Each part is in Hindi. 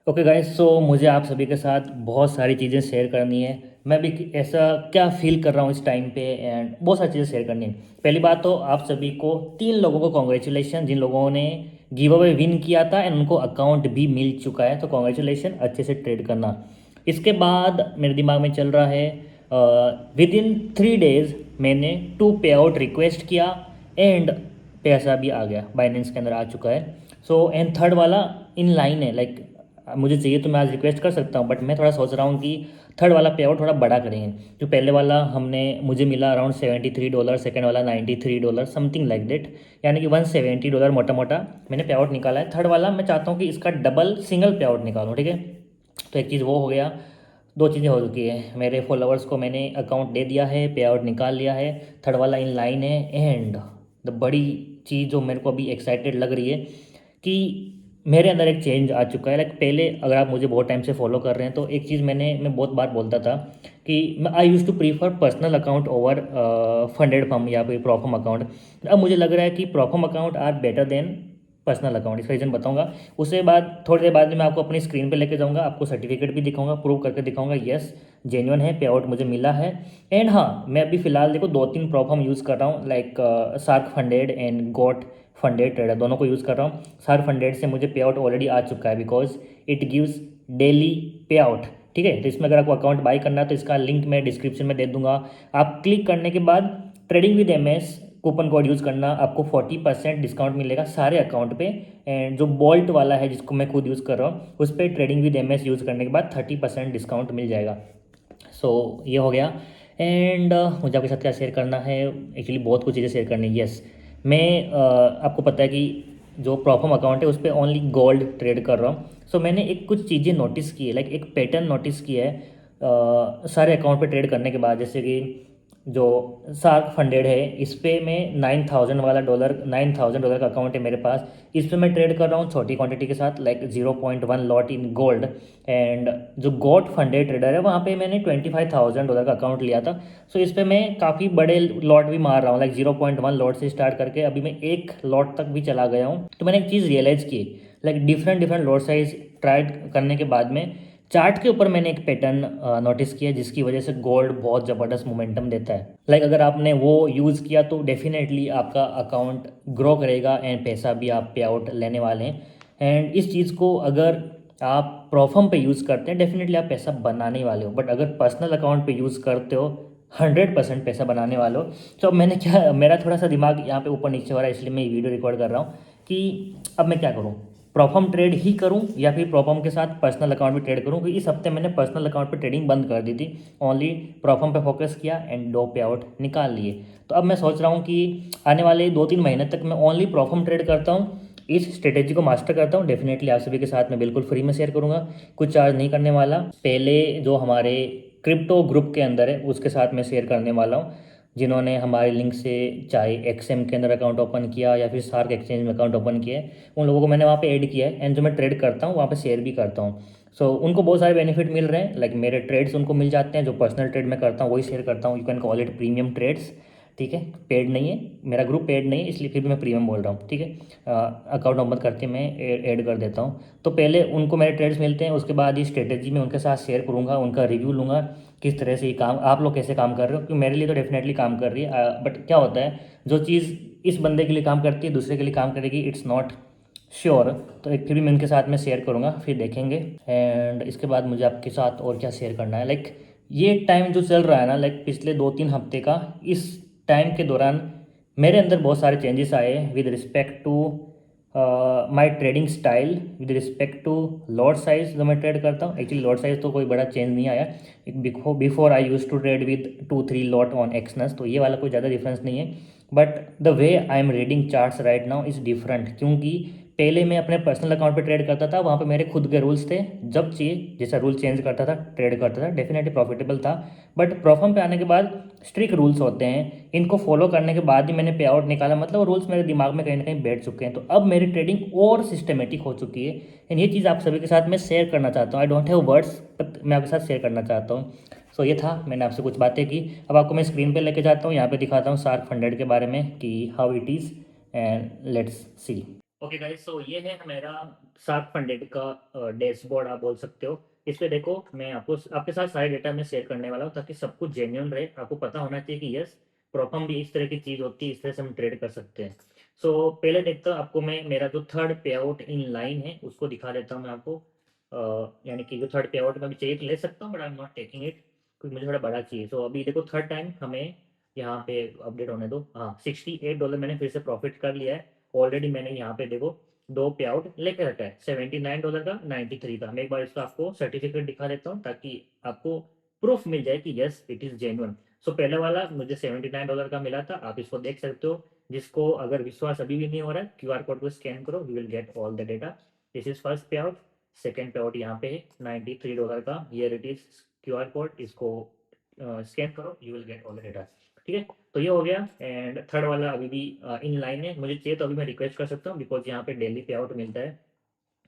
ओके गाइस, सो मुझे आप सभी के साथ बहुत सारी चीज़ें शेयर करनी है। मैं भी ऐसा क्या फील कर रहा हूँ इस टाइम पे, एंड बहुत सारी चीज़ें शेयर करनी है। पहली बात तो आप सभी को, 3 लोगों को कॉन्ग्रेचुलेशन, जिन लोगों ने गिव अवे विन किया था एंड उनको अकाउंट भी मिल चुका है, तो कॉन्ग्रेचुलेशन, अच्छे से ट्रेड करना। इसके बाद मेरे दिमाग में चल रहा है, विद इन 3 डेज मैंने 2 पे आउट रिक्वेस्ट किया एंड पैसा भी आ गया, बाइनेंस के अंदर आ चुका है। सो एंड थर्ड वाला इन लाइन है, लाइक मुझे चाहिए तो मैं आज रिक्वेस्ट कर सकता हूँ, बट मैं थोड़ा सोच रहा हूँ कि थर्ड वाला पे आउट थोड़ा बड़ा करेंगे। जो पहले वाला मुझे मिला अराउंड $73, सेकंड वाला $93, समथिंग लाइक दैट, यानी कि $170 मोटा मोटा मैंने पे आउट निकाला है। थर्ड वाला मैं चाहता हूँ कि इसका डबल सिंगल पे आउट निकालूँ, ठीक है। तो एक चीज़ वो हो गया। दो चीज़ें हो चुकी है, मेरे फॉलोअर्स को मैंने अकाउंट दे दिया है, पे आउट निकाल लिया है, थर्ड वाला इन लाइन है। एंड द बड़ी चीज़ जो मेरे को अभी एक्साइटेड लग रही है कि मेरे अंदर एक चेंज आ चुका है। लाइक पहले अगर आप मुझे बहुत टाइम से फॉलो कर रहे हैं तो एक चीज़ मैं बहुत बार बोलता था कि I used to prefer personal account over funded firm या फिर प्रॉफम अकाउंट। अब मुझे लग रहा है कि prop firm account are better than personal account. इसका रीज़न बताऊंगा। उसके बाद थोड़ी देर बाद में मैं आपको अपनी स्क्रीन पे लेके जाऊंगा, आपको सर्टिफिकेट भी दिखाऊंगा, प्रूव करके दिखाऊंगा यस जेन्युइन है, पे आउट मुझे मिला है। एंड हाँ, मैं अभी फिलहाल देखो 2-3 प्रॉफम यूज़ कर रहा हूँ, like Shark Funded and Got Funded trader, दोनों को यूज़ कर रहा हूँ। सार्क फंडेड से मुझे पे आउट ऑलरेडी आ चुका है, बिकॉज इट गिव्स डेली पे आउट, ठीक है। तो इसमें अगर आपको अकाउंट बाई करना है तो इसका लिंक मैं डिस्क्रिप्शन में दे दूंगा। आप क्लिक करने के बाद trading with MS coupon code use करना, आपको 40% डिस्काउंट मिलेगा सारे अकाउंट पे। एंड जो बोल्ट वाला है जिसको मैं खुद यूज़ कर रहा हूँ, उस पर ट्रेडिंग विद MS यूज़ करने के बाद 30% डिस्काउंट मिल जाएगा। सो ये हो गया। एंड मुझे आपके साथ क्या शेयर करना है, एक्चुअली बहुत कुछ चीज़ें शेयर करनी है। यस, मैं आपको पता है कि जो प्रॉफम अकाउंट है उस पर ओनली गोल्ड ट्रेड कर रहा हूँ। सो मैंने एक कुछ चीज़ें नोटिस की है, लाइक एक पैटर्न नोटिस किया है सारे अकाउंट पे ट्रेड करने के बाद। जैसे कि जो सार्क फंडेड है इस पे मैं 9,000 का अकाउंट है मेरे पास। इस पे मैं ट्रेड कर रहा हूँ छोटी क्वांटिटी के साथ, like 0.1 lot in gold. And जो गॉट फंडेड ट्रेडर है वहाँ पे मैंने $25,000 का अकाउंट लिया था। सो इस पे मैं काफ़ी बड़े लॉट भी मार रहा हूँ, लाइक 0.1 लॉट से स्टार्ट करके अभी मैं 1 लॉट तक भी चला गया हूँ। तो मैंने एक चीज़ रियलाइज़ की, like different different lot size try करने के बाद में चार्ट के ऊपर मैंने एक पैटर्न नोटिस किया, जिसकी वजह से गोल्ड बहुत ज़बरदस्त मोमेंटम देता है। लाइक अगर आपने वो यूज़ किया तो डेफिनेटली आपका अकाउंट ग्रो करेगा एंड पैसा भी आप पे आउट लेने वाले हैं। एंड इस चीज़ को अगर आप प्रॉफम पे यूज़ करते हैं डेफिनेटली आप पैसा बनाने वाले हो, बट अगर पर्सनल अकाउंट पे यूज़ करते हो 100% पैसा बनाने वाले हो। तो अब मैंने क्या, मेरा थोड़ा सा दिमाग यहाँ पे ऊपर नीचे हो रहा है, इसलिए मैं ये वीडियो रिकॉर्ड कर रहा हूँ कि अब मैं क्या करूँ, प्रॉफम ट्रेड ही करूं या फिर प्रॉफम के साथ पर्सनल अकाउंट भी ट्रेड करूं। क्योंकि इस हफ्ते मैंने पर्सनल अकाउंट पे ट्रेडिंग बंद कर दी थी, ओनली प्रॉफम पे फोकस किया एंड 2 पे आउट निकाल लिए। तो अब मैं सोच रहा हूं कि आने वाले 2-3 महीने तक मैं ओनली प्रॉफम ट्रेड करता हूं, इस स्ट्रेटेजी को मास्टर करता हूं। डेफिनेटली आप सभी के साथ मैं बिल्कुल फ्री में शेयर करूंगा, कुछ चार्ज नहीं करने वाला। पहले जो हमारे क्रिप्टो ग्रुप के अंदर है उसके साथ मैं शेयर करने वाला हूँ, जिन्होंने हमारे लिंक से चाहे XM के अंदर अकाउंट ओपन किया या फिर सार्क एक्सचेंज में अकाउंट ओपन किया है, उन लोगों को मैंने वहाँ पे ऐड किया है। एंड जो मैं ट्रेड करता हूँ वहाँ पे शेयर भी करता हूँ। सो उनको बहुत सारे बेनिफिट मिल रहे हैं, लाइक मेरे ट्रेड्स उनको मिल जाते हैं, जो पर्सनल ट्रेड मैं करता हूँ वही शेयर करता हूँ। You can call it premium trades, ठीक है। पेड नहीं है, मेरा ग्रुप पेड नहीं है, इसलिए फिर भी मैं प्रीमियम बोल रहा हूँ, ठीक है। अकाउंट ओपन करके मैं ऐड कर देता हूँ। तो पहले उनको मेरे ट्रेड्स मिलते हैं, उसके बाद ये स्ट्रेटेजी मैं उनके साथ शेयर करूँगा, उनका रिव्यू लूँगा किस तरह से ये काम, आप लोग कैसे काम कर रहे हो, क्योंकि मेरे लिए तो डेफिनेटली काम कर रही है। बट क्या होता है, जो चीज़ इस बंदे के लिए काम करती है दूसरे के लिए काम करेगी, इट्स नॉट श्योर। तो एक फिर भी मैं उनके साथ में शेयर करूँगा, फिर देखेंगे। एंड इसके बाद मुझे आपके साथ और क्या शेयर करना है, लाइक ये टाइम जो चल रहा है ना, लाइक पिछले 2-3 हफ्ते का, इस टाइम के दौरान मेरे अंदर बहुत सारे चेंजेस आए with respect to my trading style, with respect to lot size जो मैं ट्रेड करता हूँ। एक्चुअली लॉट साइज तो कोई बड़ा चेंज नहीं आया, before I use to trade with 2-3 lot on Exness, तो ये वाला कोई ज़्यादा डिफरेंस नहीं है। But the way I am reading charts right now is different, क्योंकि पहले मैं अपने पर्सनल अकाउंट पे ट्रेड करता था, वहाँ पे मेरे खुद के रूल्स थे, जब चाहिए जैसा रूल चेंज करता था ट्रेड करता था, डेफिनेटली प्रॉफिटेबल था। बट प्रॉफम पे आने के बाद स्ट्रिक्ट रूल्स होते हैं, इनको फॉलो करने के बाद ही मैंने पे आउट निकाला, मतलब रूल्स मेरे दिमाग में कहीं ना कहीं बैठ चुके हैं। तो अब मेरी ट्रेडिंग और सिस्टमेटिक हो चुकी है एंड ये चीज़ आप सभी के साथ मैं शेयर करना चाहता हूँ। I don't have words, but मैं आपके साथ शेयर करना चाहता हूँ। सो ये था, मैंने आपसे कुछ बातें की। अब आपको मैं स्क्रीन पे लेके जाता हूँ, यहाँ पे दिखाता हूँ सार्क फंडेड के बारे में कि how it is, and let's see. Okay guys, so ये है मेरा शार्क फंडेड का डैशबोर्ड आप बोल सकते हो। इस पे देखो, मैं आपको आपके साथ सारे डेटा मैं शेयर करने वाला हूँ ताकि सब कुछ जेन्युइन रहे। आपको पता होना चाहिए कि यस, प्रोफम भी इस तरह की चीज़ होती है, इस तरह से हम ट्रेड कर सकते हैं। सो पहले देखता हूँ आपको मैं मेरा जो थर्ड पे आउट इन लाइन है उसको दिखा देता हूँ मैं आपको। यानी कि जो थर्ड पे आउट में भी चाहिए तो ले सकता हूँ, but I am not taking it क्योंकि मुझे थोड़ा बड़ा चाहिए। सो अभी देखो थर्ड टाइम हमें यहाँ पे अपडेट होने दो। हाँ, $68 मैंने फिर से प्रॉफिट कर लिया है। ऑलरेडी मैंने यहाँ पे देखो दो पे आउट लेके रखा है, $79 का, 93 का। मैं एक बार इसका आपको सर्टिफिकेट दिखा देता हूँ ताकि आपको प्रूफ मिल जाए कि यस इट इज जेन्युइन। सो पहले वाला मुझे $79 का मिला था, आप इसको देख सकते हो। जिसको अगर विश्वास अभी भी नहीं हो रहा है, क्यूआर कोड को स्कैन करो, you will get all the data. This is first पे आउट। सेकेंड पे आउट यहाँ पे है $93 का, here it is QR code, इसको स्कैन करो, you will get all the data. ठीक है, तो ये हो गया। एंड थर्ड वाला अभी भी इन लाइन है, मुझे चाहिए तो अभी मैं रिक्वेस्ट कर सकता हूँ बिकॉज यहाँ पे डेली पे आउट मिलता है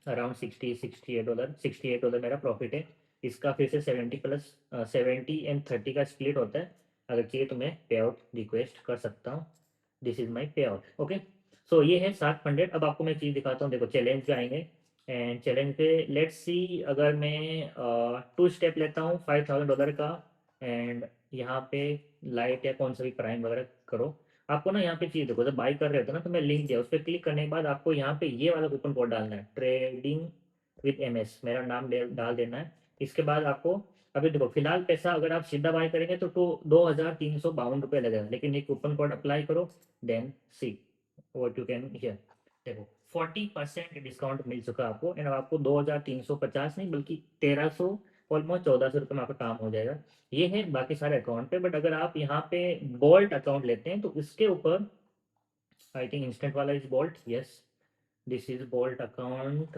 अराउंड $68। $68 मेरा प्रॉफिट है। इसका फिर से 70 प्लस 70 और 30 का स्प्लिट होता है। अगर चाहिए तो मैं पे आउट रिक्वेस्ट कर सकता हूँ। दिस इज माई पे आउट। ओके, सो ये है शार्क फंडेड। अब आपको मैं चीज़ दिखाता हूँ, देखो चैलेंज पे आएंगे। एंड चैलेंज पे लेट्स सी, अगर मैं टू स्टेप लेता हूँ $5000 का। एंड यहाँ पे लाइट या कौन सा भी प्राइम वगैरह करो। आपको ना यहाँ पे चीज़ देखो, जब बाई कर रहे होते हो ना, तो मैं लिंक दिया, उस पर क्लिक करने के बाद आपको यहाँ पे ये वाला कूपन कोड डालना है, ट्रेडिंग विद MS, मेरा नाम डाल देना है। इसके बाद आपको अभी देखो फिलहाल पैसा अगर आप सीधा बाय करेंगे तो 2352 रुपये लगेगा, लेकिन ये कूपन कोड अप्लाई करो, then see what you can hear. देखो 40% डिस्काउंट मिल चुका है आपको। एंड अब आपको 2350 नहीं बल्कि 1300, ऑलमोस्ट 1400 रुपये में आपका काम हो जाएगा। ये है बाकी सारे अकाउंट पे, बट अगर आप यहाँ पे बोल्ट अकाउंट लेते हैं तो इसके ऊपर आई थिंक इंस्टेंट वाला is bolt, yes this is bolt account.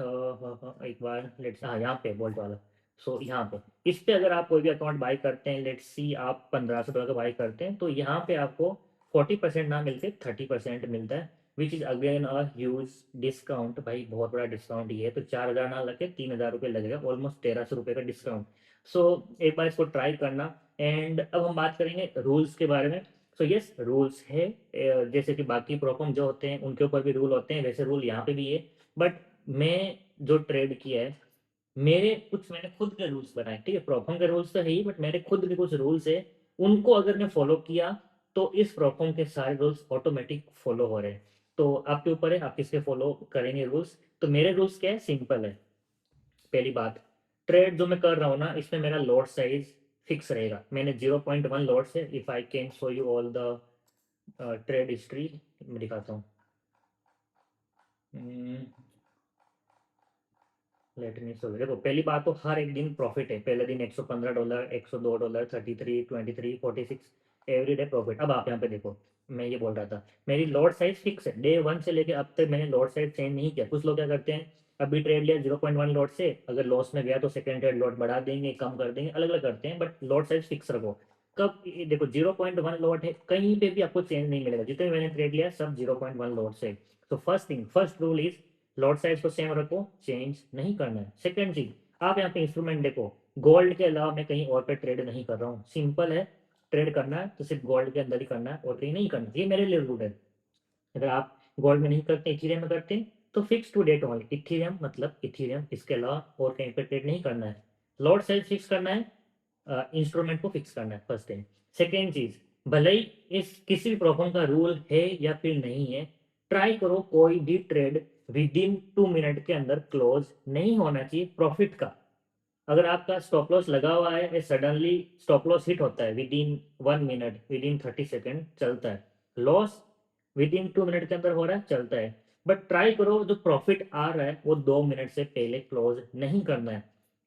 एक बार लेट्स, हाँ यहाँ पे बोल्ट वाला। सो यहाँ पे इस पे अगर आप कोई भी अकाउंट बाई करते हैं, लेट्स सी आप $1500 का बाई करते हैं, तो यहाँ पे आपको 40% ना मिलके 30% मिलता है, which is again a huge discount. भाई बहुत बड़ा डिस्काउंट ये है। तो 4000 ना लगे, $3000 लगेगा, ऑलमोस्ट $1300 का डिस्काउंट। सो एक बार इसको ट्राई करना। एंड अब हम बात करेंगे रूल्स के बारे में। सो यस, रूल्स है। जैसे कि बाकी प्रोफॉर्म जो होते हैं उनके ऊपर भी रूल होते हैं, वैसे रूल यहाँ पे भी है। बट मैं जो ट्रेड किया है, मेरे कुछ मैंने खुद के रूल्स बनाए। ठीक है, प्रोफॉर्म के रूल्स तो है ही, बट मेरे खुद के कुछ रूल्स है। उनको अगर मैं फॉलो किया तो इस प्रोफॉर्म के सारे रूल्स ऑटोमेटिक फॉलो हो रहे हैं। तो आपके ऊपर है, आप किसके फॉलो करेंगे रूल्स। तो मेरे रूल्स क्या है, सिंपल है। पहली बात, ट्रेड जो मैं कर रहा हूँ ना, इसमें मेरा लॉट साइज फिक्स रहेगा। मैंने 0.1 लॉट्स है। If I can show you all the trade history, मैं दिखाता हूँ। Let me show. देखो पहली बात तो हर एक दिन प्रॉफिट है। पहले दिन $115, $102, 33, 23, 46, एवरी डे प्रॉफिट। अब आप यहाँ पे देखो, मैं ये बोल रहा था मेरी लॉट साइज फिक्स है। डे वन से लेके अब तक मैंने लॉट साइज चेंज नहीं किया। कुछ लोग क्या करते हैं, अभी ट्रेड लिया 0.1 लॉट से, अगर लॉस में गया तो सेकेंड ट्रेड लॉट बढ़ा देंगे, कम कर देंगे, अलग अलग करते हैं, बट लॉट साइज फिक्स रखो। कब ये देखो 0.1 लॉट है, कहीं पे भी आपको चेंज नहीं मिलेगा। जितने मैंने ट्रेड लिया सब 0.1 लॉट से। तो first thing, first rule is lot size को सेम रखो, चेंज नहीं करना है। सेकंड चीज, आप यहाँ पे इंस्ट्रूमेंट देखो, गोल्ड के अलावा मैं कहीं और पे ट्रेड नहीं कर रहा हूँ। सिंपल है, ट्रेड करना है तो सिर्फ गोल्ड के अंदर ही करना है और कहीं नहीं करना। ये मेरे लिए रूल है। अगर आप गोल्ड में नहीं करते, इथीरियम में करते हैं, तो fix to date only Ethereum, मतलब इथीरियम, इसके अलावा और कहीं पे ट्रेड नहीं करना है। लॉट साइज फिक्स करना है, इंस्ट्रूमेंट को फिक्स करना है, फर्स्ट थिंग। सेकेंड चीज, भले ही इस किसी भी प्रॉब्लम का रूल है या फिर नहीं है, ट्राई करो कोई भी ट्रेड विद इन 2 मिनट के अंदर क्लोज नहीं होना चाहिए प्रॉफिट का। अगर आपका स्टॉप लॉस लगा हुआ है, सडनली स्टॉप लॉस हिट होता है, with in 1 minute, with in 30 second चलता है। लॉस विद इन 2 मिनट के अंदर हो रहा है, चलता है। बट ट्राई करो जो प्रॉफिट आ रहा है वो 2 मिनट से पहले क्लोज नहीं करना है।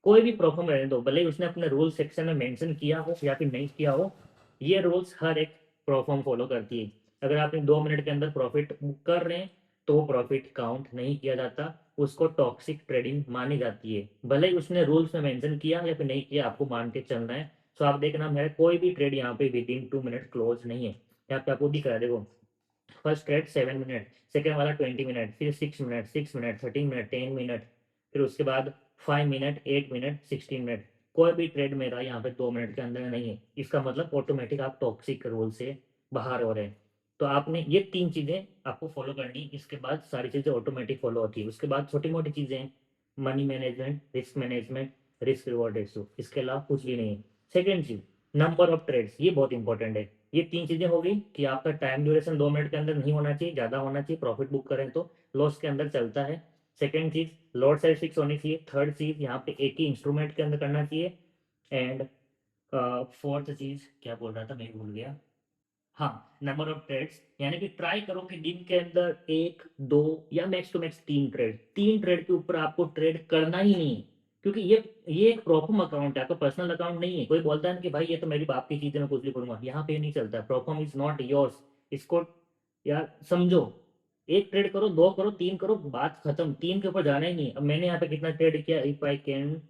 कोई भी प्रॉब्लम रहने दो, भले ही उसने अपने रूल सेक्शन में मेंशन किया हो या फिर नहीं किया हो, ये रूल्स हर एक प्रोफॉर्म फॉलो करती है। अगर आपने 2 मिनट के अंदर प्रॉफिट बुक कर रहे हैं तो प्रॉफिट काउंट नहीं किया जाता, उसको टॉक्सिक ट्रेडिंग मानी जाती है। भले ही उसने रूल्स में मेंशन किया या फिर नहीं किया, आपको मान के चलना है। सो आप देखना, मेरा कोई भी ट्रेड यहाँ पे विद इन 2 मिनट क्लोज नहीं है। यहाँ पे आपको दिख रहा है, देखो फर्स्ट ट्रेड 7 मिनट, सेकेंड वाला 20 मिनट, फिर 6 मिनट, 6 मिनट, 13 मिनट, 10 मिनट, फिर उसके बाद 5 मिनट, 8 मिनट, 16 मिनट। कोई भी ट्रेड मेरा यहाँ पे 2 मिनट के अंदर नहीं है। इसका मतलब ऑटोमेटिक आप टॉक्सिक रूल से बाहर हो रहे हैं। तो आपने ये 3 चीज़ें आपको फॉलो करनी, इसके बाद सारी चीज़ें ऑटोमेटिक फॉलो होती है। उसके बाद छोटी-मोटी चीज़ें हैं, money management, risk reward ratio, इसके अलावा कुछ भी नहीं है। सेकंड चीज़, नंबर ऑफ ट्रेड्स, ये बहुत इंपॉर्टेंट है। ये 3 चीज़ें हो गई कि आपका टाइम ड्यूरेशन 2 मिनट के अंदर नहीं होना चाहिए, ज़्यादा होना चाहिए, प्रॉफिट बुक करें तो लॉस के अंदर चलता है। सेकंड चीज़, लॉट साइज फिक्स होनी चाहिए। थर्ड चीज़, यहाँ पे एक ही इंस्ट्रूमेंट के अंदर करना चाहिए। एंड फोर्थ चीज़ क्या बोल रहा था, मैं भूल गया। हाँ, नंबर ऑफ ट्रेड्स, यानी कि ट्राई करो कि दिन के अंदर एक, दो या मैक्स टू मैक्स 3 ट्रेड के ऊपर आपको ट्रेड करना ही नहीं है। क्योंकि ये एक प्रोफर्म अकाउंट है, आपका पर्सनल अकाउंट नहीं है। कोई बोलता है ना कि भाई ये तो मेरी बाप की चीज़ है, मैं कुछ भी करूंगा, यहाँ पे नहीं चलता। प्रोफर्म इज नॉट योर्स, इसको यार समझो। एक ट्रेड करो, दो करो, तीन करो, बात खत्म। तीन के ऊपर जाना ही नहीं। अब मैंने यहाँ पे कितना ट्रेड किया, if I can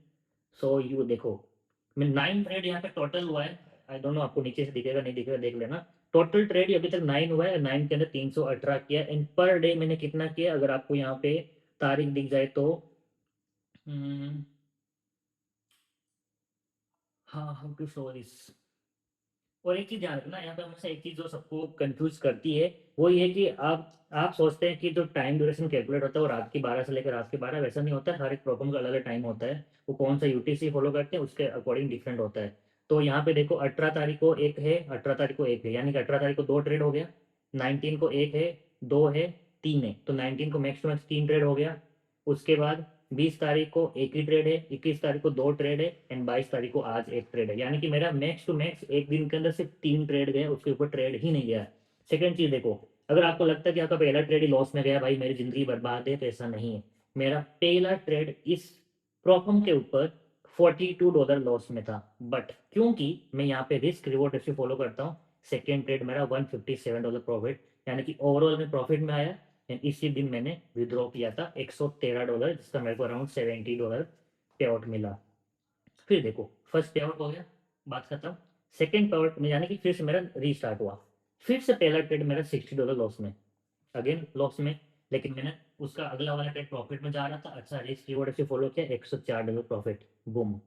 so you देखो, मैं 9 ट्रेड यहाँ पे टोटल हुआ है। आई डोंट नो आपको नीचे से दिखेगा नहीं दिखेगा, देख लेना। टोटल ट्रेड अभी तक 9 हुआ है, 9 के अंदर 318 किया। एंड पर डे मैंने कितना किया, अगर आपको यहाँ पे तारीख दिख जाए तो हम्म, हाँ, हाउ टू शो दिस। और एक चीज ध्यान रखना, यहाँ पे हमेशा एक चीज जो सबको कंफ्यूज करती है, वो ये है कि आप सोचते हैं कि जो टाइम ड्यूरेशन कैलकुलेट होता है वो रात की 12 से लेकर रात की 12, वैसा नहीं होता है। हर एक प्रॉब्लम का अलग अलग टाइम होता है। वो कौन सा यूटीसी फॉलो करते हैं उसके अकॉर्डिंग डिफरेंट होता है। तो यहाँ पे देखो, 18 तारीख को एक है, 18 तारीख को एक है, यानी कि 18 तारीख को 2 ट्रेड हो गया। 19 को एक है, दो है, तीन है, तो 19 को मैक्स टू मैक्स 3 ट्रेड हो गया। उसके बाद 20 तारीख को एक ही ट्रेड है, 21 तारीख को 2 ट्रेड है, एंड 22 तारीख को आज एक ट्रेड है। यानी कि मेरा मैक्स टू मैक्स एक दिन के अंदर सिर्फ 3 ट्रेड गए, उसके ऊपर ट्रेड ही नहीं गया। सेकंड चीज देखो, अगर आपको लगता है कि आपका पहला ट्रेड ही लॉस में गया, भाई मेरी जिंदगी बर्बाद है, तो ऐसा नहीं है। मेरा पहला ट्रेड इस प्रॉफम के ऊपर $42 लॉस में था, बट क्योंकि मैं यहाँ पे रिस्क रिवॉर्ड रेशियो फॉलो करता हूँ, सेकेंड ट्रेड मेरा $157 प्रॉफिट, यानी कि ओवरऑल में प्रॉफिट में आया। एंड इसी दिन मैंने विड्रॉ किया था $113, जिसका मेरे को अराउंड $70 पे आउट मिला। फिर देखो, फर्स्ट पे आउट हो गया, बात खत्म। सेकंड पे आउट में यानी कि फिर से मेरा रीस्टार्ट हुआ। फिर से पहला ट्रेड मेरा $60 लॉस में, अगेन लॉस में। लेकिन मैंने उसका अगला वाला ट्रेड प्रॉफिट में जा रहा था। अच्छा, रिस्क रिवॉर्ड से फॉलो किया, $104 profit, boom,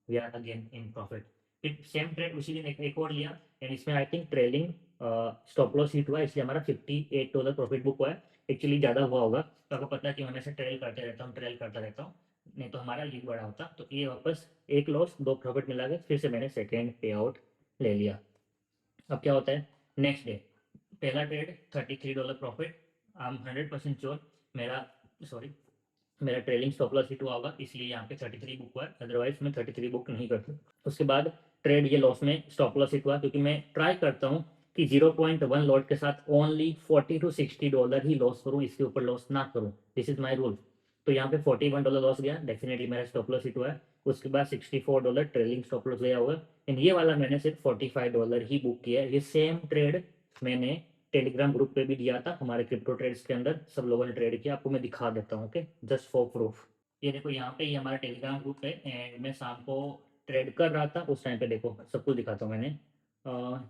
we are again in profit. फिर सेम ट्रेड उसी दिन एक और लिया, एंड इसमें I think trailing stop loss hit हुआ, इसलिए हमारा $58 प्रॉफिट बुक हुआ है। एक्चुअली ज़्यादा हुआ होगा, तो आपको पता है कि मैं हमेशा ट्रेल करता रहता हूँ, नहीं तो हमारा ये बड़ा होता। तो ये वापस एक लॉस दो प्रॉफिट मिला के फिर से मैंने सेकेंड पे आउट ले लिया। अब क्या होता है, नेक्स्ट डे पहला trade $33 profit. I am 100% sure मेरा, सॉरी, मेरा ट्रेलिंग स्टॉप लॉस हिट हुआ होगा, इसलिए यहाँ पे 33 बुक हुआ है, अदरवाइज मैं 33 बुक नहीं करता। उसके बाद ट्रेड ये लॉस में स्टॉप लॉस हिट हुआ, क्योंकि मैं ट्राई करता हूँ कि 0.1 लॉट के साथ ओनली $40 to $60 ही लॉस करूँ, इसके ऊपर लॉस ना करूँ। This is my rule. तो यहाँ पे $41 लॉस गया, डेफिनेटली मेरा स्टॉप लॉस हिट हुआ है। उसके बाद $64 ट्रेलिंग स्टॉप लॉस गया हुआ है, एंड ये वाला मैंने सिर्फ $45 ही बुक किया है। ये सेम ट्रेड मैंने टेलीग्राम ग्रुप पे भी दिया था, हमारे क्रिप्टो ट्रेड्स के अंदर सब लोगों ने ट्रेड किया, आपको मैं दिखा देता हूँ, ओके, जस्ट फॉर प्रूफ। ये देखो, यहाँ पे ये हमारा टेलीग्राम ग्रुप है, एंड मैं शाम को ट्रेड कर रहा था उस टाइम पे, देखो सब कुछ दिखाता हूँ मैंने।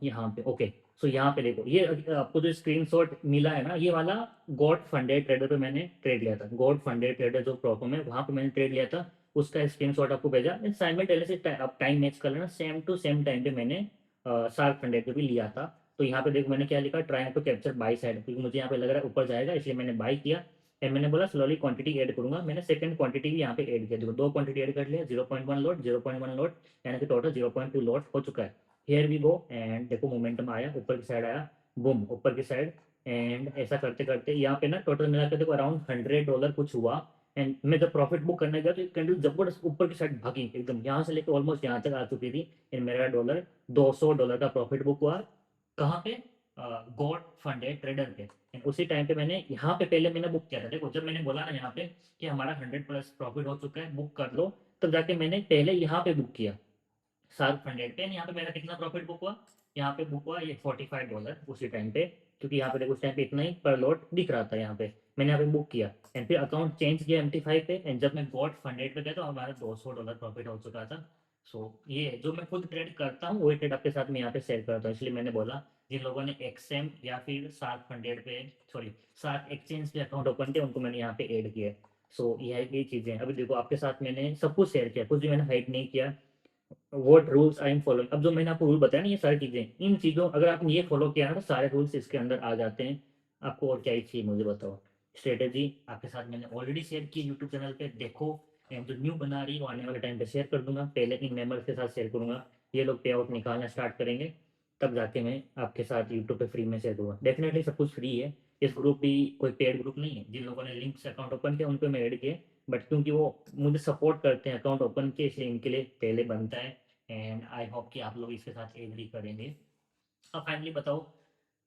यहाँ पे ओके, सो यहाँ पे देखो, ये आपको जो स्क्रीनशॉट मिला है ना, ये वाला गॉड फंडेड ट्रेडर पे मैंने ट्रेड लिया था। गॉड फंडेड ट्रेडर जो प्रॉब्लम है, वहाँ पे मैंने ट्रेड लिया था, उसका स्क्रीनशॉट आपको भेजा। साइमल्टेनियसली आप टाइम मैच कर लेना, सेम टू सेम टाइम पे मैंने शार्क फंडेड पे भी लिया था। तो यहाँ पे देखो मैंने क्या लिखा, try to capture buy side, क्योंकि मुझे यहाँ पे लग रहा है ऊपर जाएगा, इसलिए मैंने बाई किया। एंड मैंने बोला स्लोली क्वांटिटी ऐड करूंगा, मैंने सेकंड क्वांटिटी भी यहाँ पे ऐड किया। देखो, दो क्वांटिटी ऐड कर लिया, 0.1 लॉट, 0.1 लॉट, यानी कि टोटल 0.2 लॉट हो चुका है। हियर वी गो, एंड देखो मोमेंटम आया, ऊपर की साइड आया, बूम, ऊपर की साइड। एंड ऐसा करते करते यहाँ पे ना टोटल मिला के देखो अराउंड $100 कुछ हुआ। एंड मैं जब प्रॉफिट बुक करने गया तो कैंडल जबरदस्त ऊपर की साइड भागी एकदम, यहाँ से लेकर ऑलमोस्ट यहाँ तक आ चुकी थी। एंड मेरा $200 का प्रॉफिट बुक हुआ। कहाँ पे, गॉड फंडेड ट्रेडर पे। And उसी टाइम पे मैंने यहाँ पे पहले मैंने बुक किया था। देखो, जब मैंने बोला ना यहाँ पे कि हमारा 100+ प्रॉफिट हो चुका है, बुक कर लो, तब जाके मैंने पहले यहाँ पे बुक किया शार्क फंडेड पे। यहाँ पे मेरा कितना प्रॉफिट बुक हुआ, यहाँ पे बुक हुआ ये $45 उसी टाइम पे, क्योंकि यहाँ पे देखो उस टाइम पे इतना ही पर लॉट दिख रहा था। यहाँ पे मैंने यहाँ पे बुक किया, एंड फिर अकाउंट चेंज किया MT5 पे, एंड जब मैं गॉड फंडेड पे गया तो हमारा $200 प्रॉफिट हो चुका था। सो ये जो मैं खुद ट्रेड करता हूँ वही ट्रेड आपके साथ मैं यहाँ पे शेयर करता हूँ, इसलिए मैंने बोला जिन लोगों ने एक्सएम या फिर शार्क फंडेड पे, सॉरी, शार्क एक्सचेंज पे अकाउंट ओपन किया, उनको मैंने यहाँ पे ऐड किया। सो ये चीज़ें अभी देखो आपके साथ मैंने सब कुछ शेयर किया, कुछ भी मैंने हाइड नहीं किया। What rules I am following. अब जो मैंने आपको रूल बताया ना, ये सारी चीज़ें, इन चीज़ों अगर आपने ये फॉलो किया ना तो सारे रूल्स इसके अंदर आ जाते हैं। आपको और क्या ही चाहिए मुझे बताओ। स्ट्रेटेजी आपके साथ मैंने ऑलरेडी शेयर की यूट्यूब चैनल पे, देखो। एंड जो न्यू बना रही है वो आने वाले टाइम पे शेयर कर दूंगा, पहले इन मेंबर्स के साथ शेयर करूंगा। ये लोग पे आउट निकालना स्टार्ट करेंगे, तब जाके मैं आपके साथ यूट्यूब पे फ्री में शेयर दूंगा। डेफिनेटली सब कुछ फ्री है। इस ग्रुप भी कोई पेड ग्रुप नहीं है। जिन लोगों ने लिंक से अकाउंट ओपन किया उन पे मैं ऐड किए, बट क्योंकि वो मुझे सपोर्ट करते हैं अकाउंट ओपन के, इसलिए इनके लिए पहले बनता है। एंड आई होप कि आप लोग इसके साथ एग्री करेंगे। अब फाइनली बताओ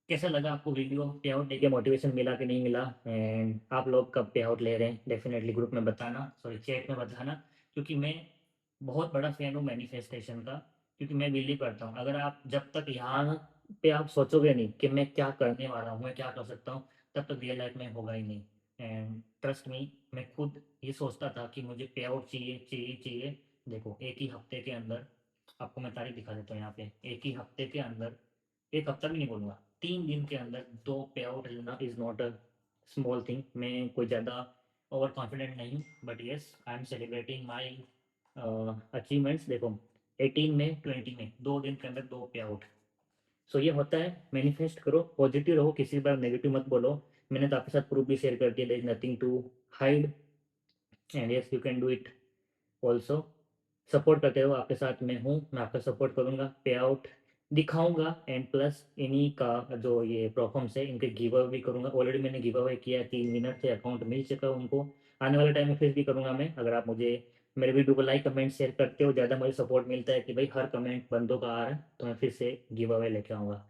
कैसा लगा आपको वीडियो, पे आउट लेके मोटिवेशन मिला कि नहीं मिला, एंड आप लोग कब पे आउट ले रहे हैं डेफिनेटली ग्रुप में बताना, सॉरी चैट में बताना। क्योंकि मैं बहुत बड़ा फैन हूँ मैनिफेस्टेशन का। क्योंकि मैं बिलीव करता हूँ अगर आप जब तक यहाँ पे आप सोचोगे नहीं कि मैं क्या करने वाला हूँ, मैं क्या कर सकता हूँ, तब तक रियल लाइफ में होगा ही नहीं। एंड ट्रस्ट मी, मैं खुद ये सोचता था कि मुझे पे आउट चाहिए चाहिए चाहिए। देखो एक ही हफ्ते के अंदर, आपको मैं तारीख दिखा देता हूँ यहाँ पे, एक ही हफ्ते के अंदर, एक हफ्ता भी नहीं बोलूँगा, 3 दिन के अंदर 2 पे आउट लेना is not a small thing. मैं कोई ज़्यादा ओवर कॉन्फिडेंट नहीं हूँ, but yes I am celebrating my achievements. देखो 18 में 20 में 2 दिन के अंदर 2 पे आउट। सो ये होता है। मैनिफेस्ट करो, पॉजिटिव रहो, किसी बार नेगेटिव मत बोलो। मैंने तो आपके साथ प्रूफ भी शेयर कर दिया, there is nothing to hide, and yes you can do it also. Support करते हो, आपके साथ मैं हूँ, मैं आपका सपोर्ट करूँगा, पे आउट दिखाऊंगा। एंड प्लस इन्हीं का जो ये परफॉर्म्स है इनके गिव अवे भी करूँगा। ऑलरेडी मैंने गिव अवे किया है, 3 विनर थे, अकाउंट मिल चुका है उनको। आने वाले टाइम में फिर भी करूँगा मैं। अगर आप मुझे मेरे वीडियो को लाइक कमेंट शेयर करते हो, ज़्यादा मुझे सपोर्ट मिलता है कि भाई हर कमेंट बंदों का आ रहा है, तो मैं फिर से गिव अवे लेके आऊँगा।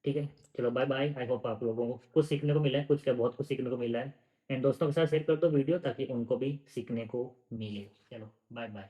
ठीक है, चलो बाय बाय। आई होप आप लोगों को कुछ सीखने को मिला है, कुछ क्या बहुत कुछ सीखने को मिला है। एंड दोस्तों के साथ शेयर कर दो वीडियो ताकि उनको भी सीखने को मिले। चलो बाय बाय।